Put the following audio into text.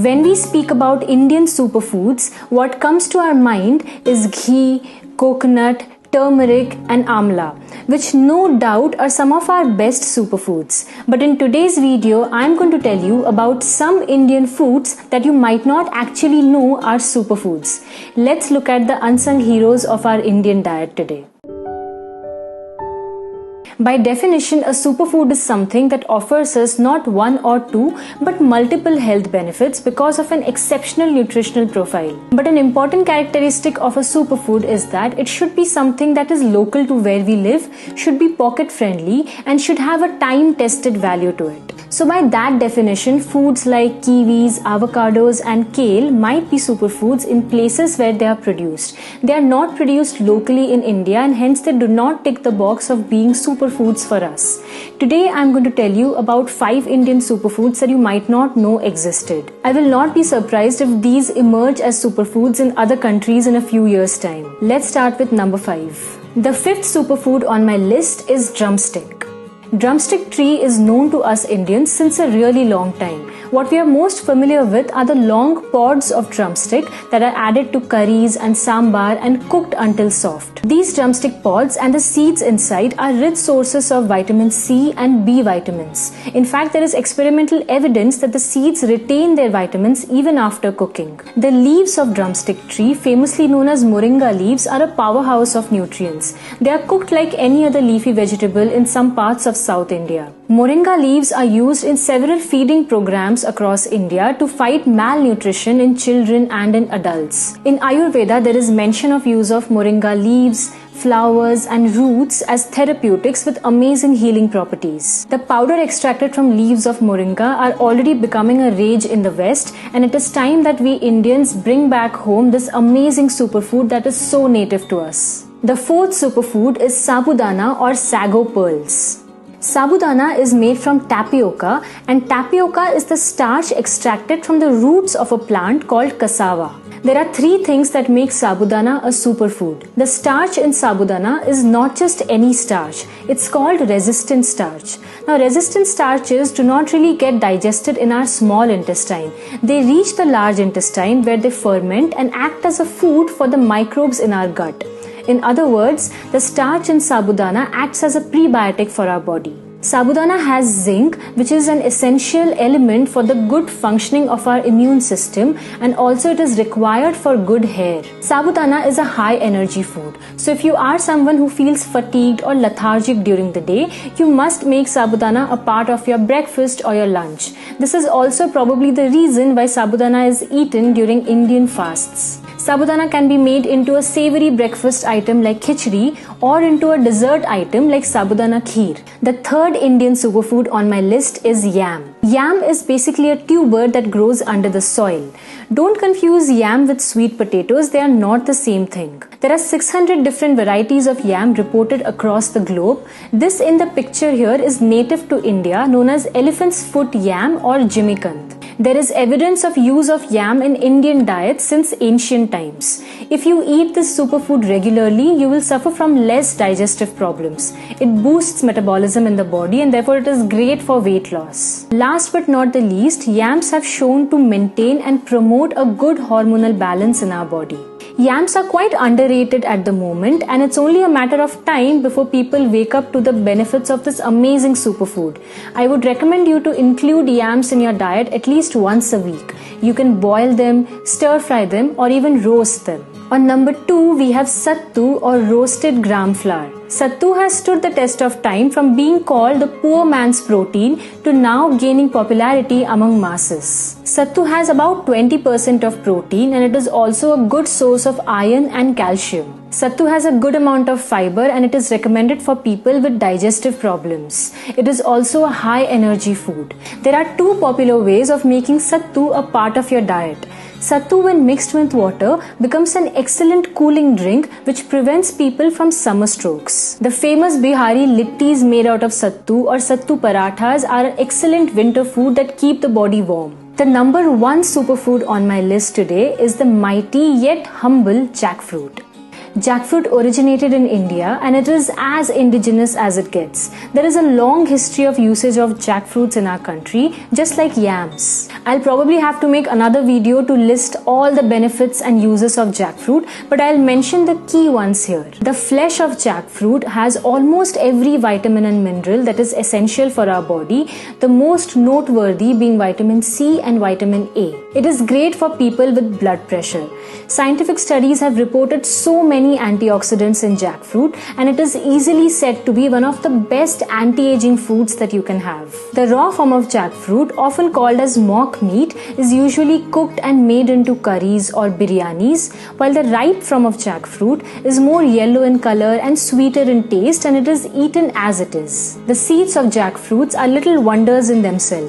When we speak about Indian superfoods, what comes to our mind is ghee, coconut, turmeric and amla, which no doubt are some of our best superfoods. But in today's video, I'm going to tell you about some Indian foods that you might not actually know are superfoods. Let's look at the unsung heroes of our Indian diet today. By definition, a superfood is something that offers us not one or two, but multiple health benefits because of an exceptional nutritional profile. But an important characteristic of a superfood is that it should be something that is local to where we live, should be pocket friendly, and should have a time-tested value to it. So by that definition, foods like kiwis, avocados and kale might be superfoods in places where they are produced. They are not produced locally in India and hence they do not tick the box of being superfoods for us. Today I am going to tell you about 5 Indian superfoods that you might not know existed. I will not be surprised if these emerge as superfoods in other countries in a few years' time. Let's start with number 5. The 5th superfood on my list is drumstick. Drumstick tree is known to us Indians since a really long time. What we are most familiar with are the long pods of drumstick that are added to curries and sambar and cooked until soft. These drumstick pods and the seeds inside are rich sources of vitamin C and B vitamins. In fact, there is experimental evidence that the seeds retain their vitamins even after cooking. The leaves of drumstick tree, famously known as moringa leaves, are a powerhouse of nutrients. They are cooked like any other leafy vegetable in some parts of South India. Moringa leaves are used in several feeding programs across India to fight malnutrition in children and in adults. In Ayurveda, there is mention of use of moringa leaves, flowers and roots as therapeutics with amazing healing properties. The powder extracted from leaves of moringa are already becoming a rage in the West, and it is time that we Indians bring back home this amazing superfood that is so native to us. The 4th superfood is sabudana or sago pearls. Sabudana is made from tapioca, and tapioca is the starch extracted from the roots of a plant called cassava. There are 3 things that make sabudana a superfood. The starch in sabudana is not just any starch, it's called resistant starch. Now, resistant starches do not really get digested in our small intestine. They reach the large intestine where they ferment and act as a food for the microbes in our gut. In other words, the starch in sabudana acts as a prebiotic for our body. Sabudana has zinc, which is an essential element for the good functioning of our immune system, and also it is required for good hair. Sabudana is a high energy food. So if you are someone who feels fatigued or lethargic during the day, you must make sabudana a part of your breakfast or your lunch. This is also probably the reason why sabudana is eaten during Indian fasts. Sabudana can be made into a savory breakfast item like khichdi or into a dessert item like sabudana kheer. The 3rd Indian superfood on my list is yam. Yam is basically a tuber that grows under the soil. Don't confuse yam with sweet potatoes, they are not the same thing. There are 600 different varieties of yam reported across the globe. This in the picture here is native to India, known as elephant's foot yam or jimikant. There is evidence of use of yam in Indian diet since ancient times. If you eat this superfood regularly, you will suffer from less digestive problems. It boosts metabolism in the body and therefore it is great for weight loss. Last but not the least, yams have shown to maintain and promote a good hormonal balance in our body. Yams are quite underrated at the moment, and it's only a matter of time before people wake up to the benefits of this amazing superfood. I would recommend you to include yams in your diet at least once a week. You can boil them, stir fry them, or even roast them. On number 2, we have sattu or roasted gram flour. Sattu has stood the test of time from being called the poor man's protein to now gaining popularity among masses. Sattu has about 20% of protein and it is also a good source of iron and calcium. Sattu has a good amount of fiber and it is recommended for people with digestive problems. It is also a high energy food. There are 2 popular ways of making sattu a part of your diet. Sattu, when mixed with water, becomes an excellent cooling drink which prevents people from summer strokes. The famous Bihari littis made out of sattu or sattu parathas are an excellent winter food that keep the body warm. The number 1 superfood on my list today is the mighty yet humble jackfruit. Jackfruit originated in India and it is as indigenous as it gets. There is a long history of usage of jackfruits in our country, just like yams. I'll probably have to make another video to list all the benefits and uses of jackfruit, but I'll mention the key ones here. The flesh of jackfruit has almost every vitamin and mineral that is essential for our body, the most noteworthy being vitamin C and vitamin A. It is great for people with blood pressure. Scientific studies have reported so many antioxidants in jackfruit, and it is easily said to be one of the best anti-aging foods that you can have. The raw form of jackfruit, often called as mock meat, is usually cooked and made into curries or biryanis, while the ripe form of jackfruit is more yellow in color and sweeter in taste, and it is eaten as it is. The seeds of jackfruits are little wonders in themselves.